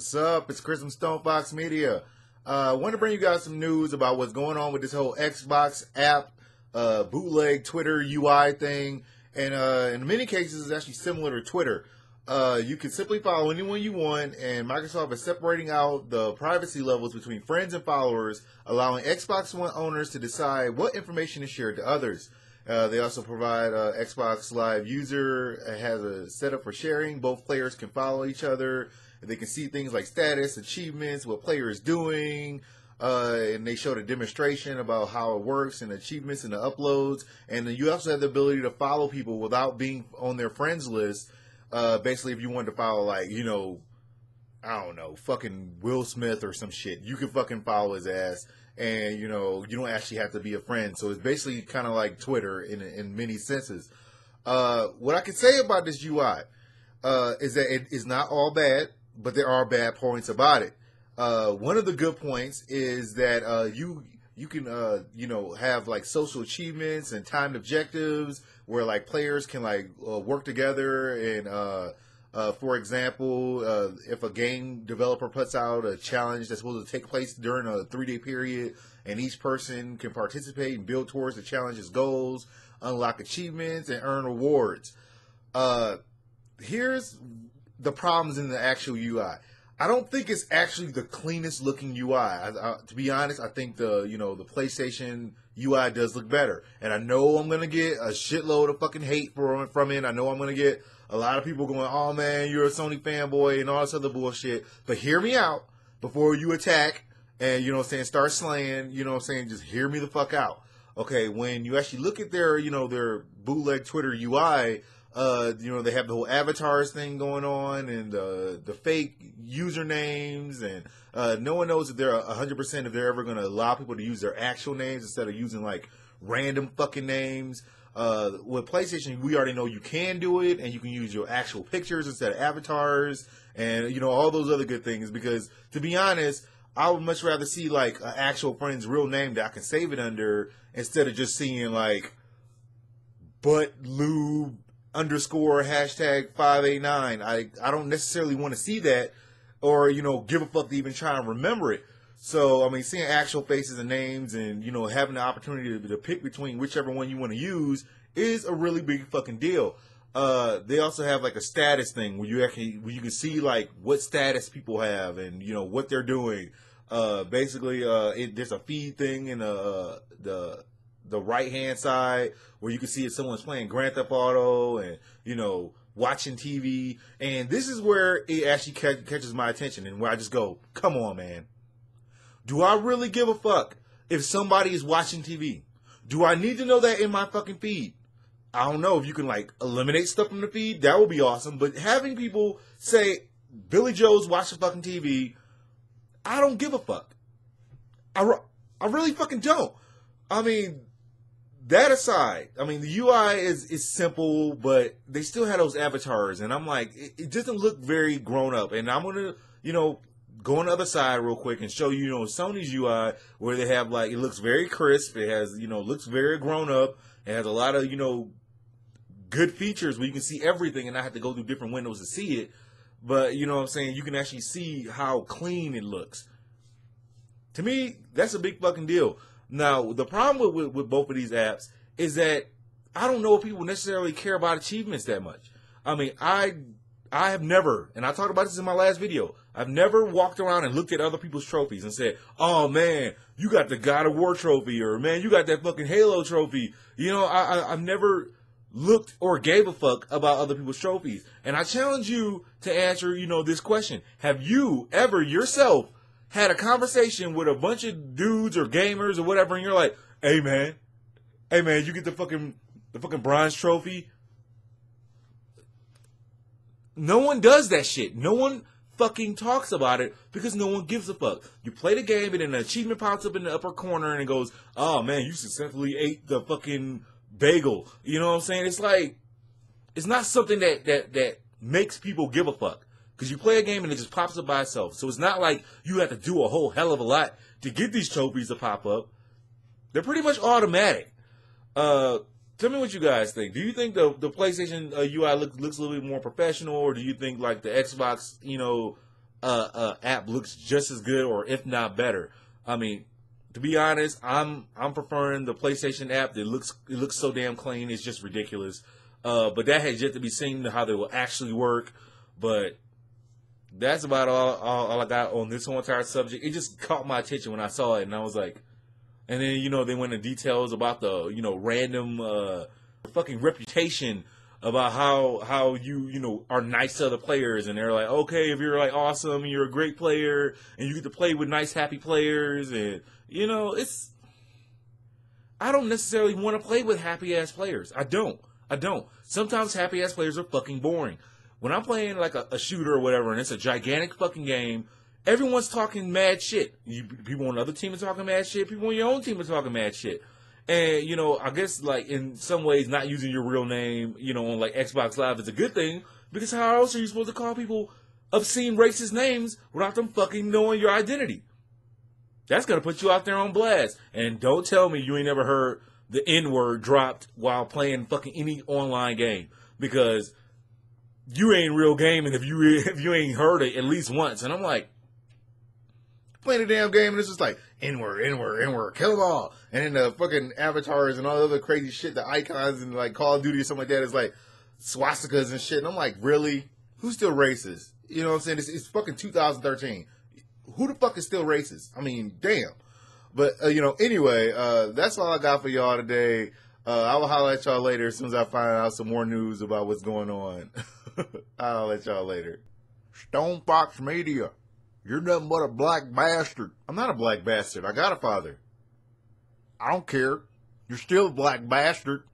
What's up? It's Chris from StonefoxMedia. I want to bring you guys some news about what's going on with this whole Xbox app, bootleg Twitter UI thing. And in many cases, it's actually similar to Twitter. You can simply follow anyone you want, and Microsoft is separating out the privacy levels between friends and followers, allowing Xbox One owners to decide what information is shared to others. They also provide Xbox Live user has a setup for sharing. Both players can follow each other. They can see things like status, achievements, what player is doing, and they showed a demonstration about how it works and achievements and the uploads. And then you also have the ability to follow people without being on their friends list. Basically, if you wanted to follow, like, you know, I don't know, fucking Will Smith or some shit, you can fucking follow his ass. And, you know, you don't actually have to be a friend. So it's basically kind of like Twitter in many senses. What I can say about this UI is that it is not all bad, but there are bad points about it. One of the good points is that you can, you know, have like social achievements and timed objectives where like players can like work together and, for example, if a game developer puts out a challenge that's supposed to take place during a 3-day period, and each person can participate and build towards the challenge's goals, unlock achievements, and earn rewards. Here's the problems in the actual UI. I don't think it's actually the cleanest looking UI. To be honest, I think the PlayStation UI does look better. And I know I'm gonna get a shitload of fucking hate from it. I know I'm gonna get a lot of people going, "Oh man, you're a Sony fanboy," and all this other bullshit. But hear me out before you attack and, you know what I'm saying, start slaying, you know what I'm saying, just hear me the fuck out. Okay, when you actually look at their, you know, their bootleg Twitter UI, you know, they have the whole avatars thing going on and the fake usernames, and no one knows if they're 100% if they're ever going to allow people to use their actual names instead of using like random fucking names. With PlayStation, we already know you can do it, and you can use your actual pictures instead of avatars, and, you know, all those other good things. Because to be honest, I would much rather see like an actual friend's real name that I can save it under instead of just seeing like butt lube underscore hashtag 589. I don't necessarily want to see that, or, you know, give a fuck to even try and remember it. So, I mean, seeing actual faces and names and, you know, having the opportunity to pick between whichever one you want to use is a really big fucking deal. They also have like a status thing where you can see like what status people have and, you know, what they're doing. Basically, there's a feed thing in the right hand side where you can see if someone's playing Grand Theft Auto and, you know, watching TV. And this is where it actually catches my attention, and where I just go, come on, man. Do I really give a fuck if somebody is watching TV? Do I need to know that in my fucking feed? I don't know. If you can like eliminate stuff from the feed, that would be awesome. But having people say Billy Joe's watching fucking TV, I don't give a fuck. I really fucking don't. I mean, that aside, I mean, the UI is simple, but they still have those avatars, and I'm like, it doesn't look very grown up. And I'm gonna, you know, go on the other side real quick and show you, you know, Sony's UI, where they have like, it looks very crisp. It has, you know, looks very grown up. It has a lot of, you know, good features where you can see everything and not have to go through different windows to see it. But, you know what I'm saying, you can actually see how clean it looks. To me, that's a big fucking deal. Now, the problem with both of these apps is that I don't know if people necessarily care about achievements that much. I mean, I have never, and I talked about this in my last video, I've never walked around and looked at other people's trophies and said, "Oh man, you got the God of War trophy," or "Man, you got that fucking Halo trophy." You know, I've never looked or gave a fuck about other people's trophies. And I challenge you to answer, you know, this question. Have you ever yourself had a conversation with a bunch of dudes or gamers or whatever, and you're like, hey man, you get the fucking bronze trophy? No one does that shit. No one fucking talks about it because no one gives a fuck. You play the game and then an achievement pops up in the upper corner and it goes, "Oh man, you successfully ate the fucking bagel." You know what I'm saying? It's like, it's not something that makes people give a fuck. Because you play a game and it just pops up by itself. So it's not like you have to do a whole hell of a lot to get these trophies to pop up. They're pretty much automatic. Tell me what you guys think. Do you think the PlayStation UI looks a little bit more professional, or do you think like the Xbox, you know, app looks just as good, or if not better. I mean, to be honest, I'm preferring the PlayStation app. It looks so damn clean. It's just ridiculous. But that has yet to be seen how they will actually work. But that's about all I got on this whole entire subject. It just caught my attention when I saw it, and I was like, and then they went into details about the random fucking reputation about how you are nice to other players, and they're like, okay, if you're like awesome and you're a great player and you get to play with nice happy players, and it's, I don't necessarily want to play with happy ass players. I don't. Sometimes happy ass players are fucking boring. When I'm playing like a shooter or whatever, and it's a gigantic fucking game, everyone's talking mad shit. People on the other team are talking mad shit. People on your own team are talking mad shit. And, I guess, like, in some ways, not using your real name, on, like, Xbox Live is a good thing, because how else are you supposed to call people obscene racist names without them fucking knowing your identity? That's going to put you out there on blast. And don't tell me you ain't never heard the N-word dropped while playing fucking any online game, because you ain't real gaming if you ain't heard it at least once. And I'm like, playing a damn game, and it's just like, N-word, N-word, N-word, kill them all. And then the fucking avatars and all the other crazy shit, the icons and like Call of Duty or something like that is like swastikas and shit. And I'm like, really? Who's still racist? You know what I'm saying? It's fucking 2013. Who the fuck is still racist? I mean, damn. But, anyway, that's all I got for y'all today. I will holler at y'all later as soon as I find out some more news about what's going on. I'll let y'all later. StonefoxMedia. You're nothing but a black bastard. I'm not a black bastard. I got a father. I don't care. You're still a black bastard.